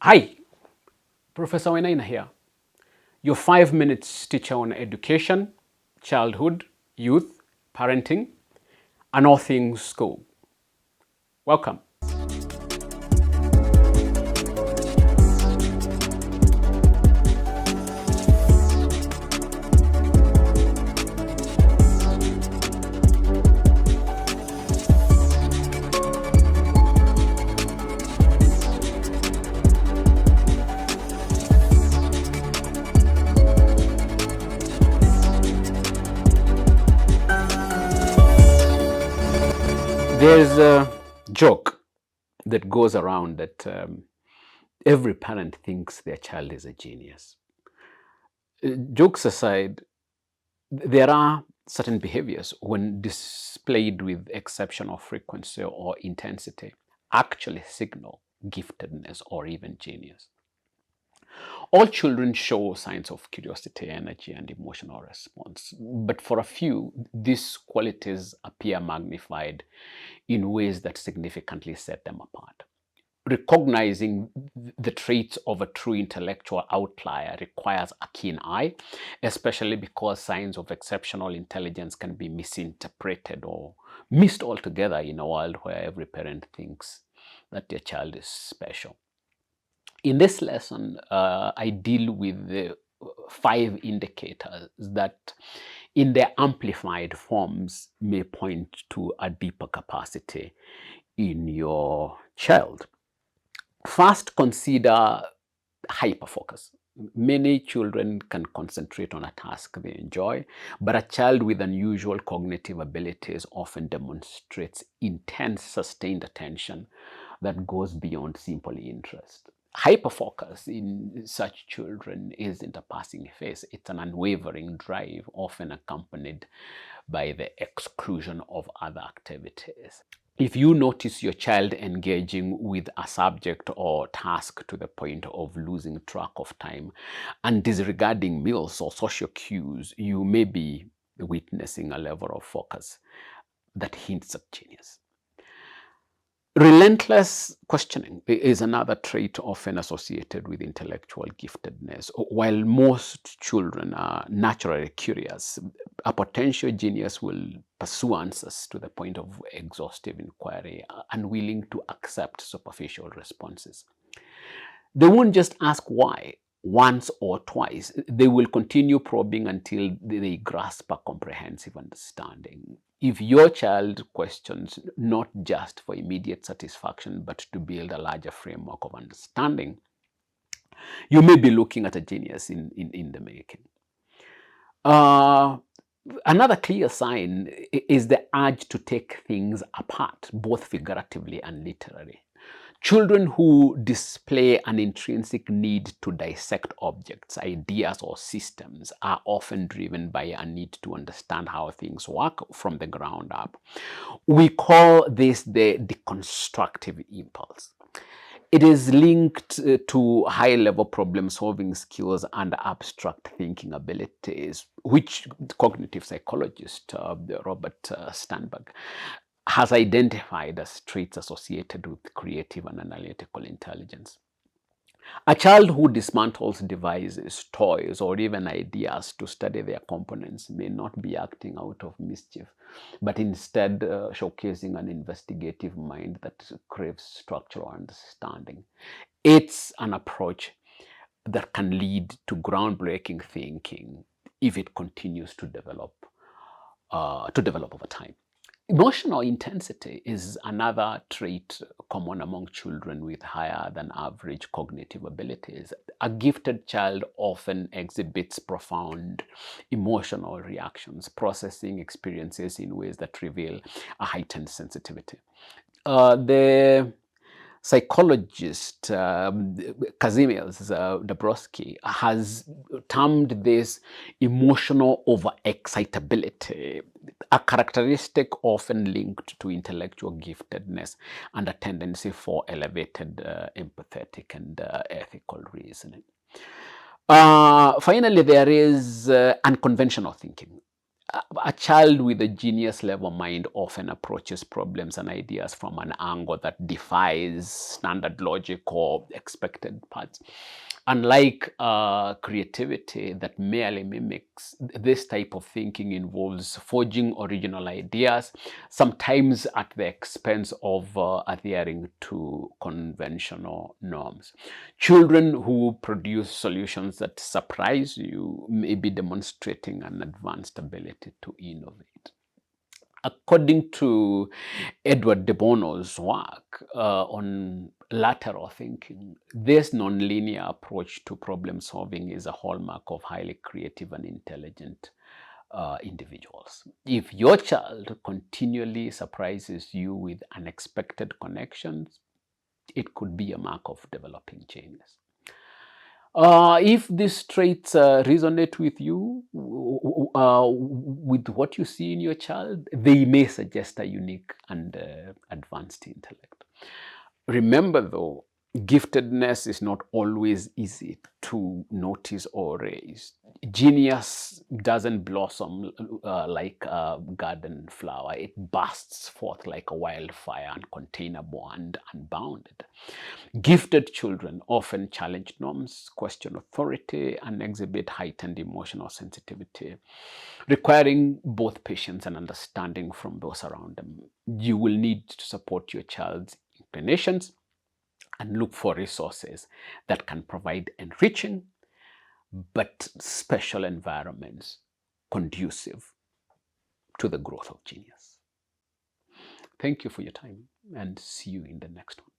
Hi, Professor Wenaina here, your 5 minutes teacher on education, childhood, youth, parenting, and all things school. Welcome. There's a joke that goes around that every parent thinks their child is a genius. Jokes aside, there are certain behaviors, when displayed with exceptional frequency or intensity, actually signal giftedness or even genius. All children show signs of curiosity, energy, and emotional response. But for a few, these qualities appear magnified in ways that significantly set them apart. Recognizing the traits of a true intellectual outlier requires a keen eye, especially because signs of exceptional intelligence can be misinterpreted or missed altogether in a world where every parent thinks that their child is special. In this lesson, I deal with the 5 indicators that, in their amplified forms, may point to a deeper capacity in your child. First, consider hyperfocus. Many children can concentrate on a task they enjoy, but a child with unusual cognitive abilities often demonstrates intense, sustained attention that goes beyond simple interest. Hyperfocus in such children isn't a passing phase, it's an unwavering drive, often accompanied by the exclusion of other activities. If you notice your child engaging with a subject or task to the point of losing track of time and disregarding meals or social cues, you may be witnessing a level of focus that hints at genius. Relentless questioning is another trait often associated with intellectual giftedness. While most children are naturally curious, a potential genius will pursue answers to the point of exhaustive inquiry, unwilling to accept superficial responses. They won't just ask why once or twice. They will continue probing until they grasp a comprehensive understanding. If your child questions not just for immediate satisfaction, but to build a larger framework of understanding, you may be looking at a genius in the making. Another clear sign is the urge to take things apart, both figuratively and literally. Children who display an intrinsic need to dissect objects, ideas, or systems are often driven by a need to understand how things work from the ground up. We call this the deconstructive impulse. It is linked to high-level problem-solving skills and abstract thinking abilities, which cognitive psychologist Robert Sternberg has identified as traits associated with creative and analytical intelligence. A child who dismantles devices, toys, or even ideas to study their components may not be acting out of mischief, but instead showcasing an investigative mind that craves structural understanding. It's an approach that can lead to groundbreaking thinking if it continues to develop over time. Emotional intensity is another trait common among children with higher than average cognitive abilities. A gifted child often exhibits profound emotional reactions, processing experiences in ways that reveal a heightened sensitivity. The psychologist Kazimierz Dabrowski has termed this emotional overexcitability, a characteristic often linked to intellectual giftedness and a tendency for elevated empathetic and ethical reasoning. Finally, there is unconventional thinking. a child with a genius level mind often approaches problems and ideas from an angle that defies standard logic or expected paths. Unlike creativity that merely mimics, this type of thinking involves forging original ideas, sometimes at the expense of adhering to conventional norms. Children who produce solutions that surprise you may be demonstrating an advanced ability to innovate. According to Edward de Bono's work on lateral thinking, this nonlinear approach to problem solving is a hallmark of highly creative and intelligent individuals. If your child continually surprises you with unexpected connections, it could be a mark of developing genius. If these traits resonate with you, with what you see in your child, they may suggest a unique and advanced intellect. Remember, though, giftedness is not always easy to notice or raise. Genius doesn't blossom like a garden flower. It bursts forth like a wildfire, uncontainable and unbounded. Gifted children often challenge norms, question authority, and exhibit heightened emotional sensitivity, requiring both patience and understanding from those around them. You will need to support your child's inclinations and look for resources that can provide enriching but special environments conducive to the growth of genius. Thank you for your time and see you in the next one.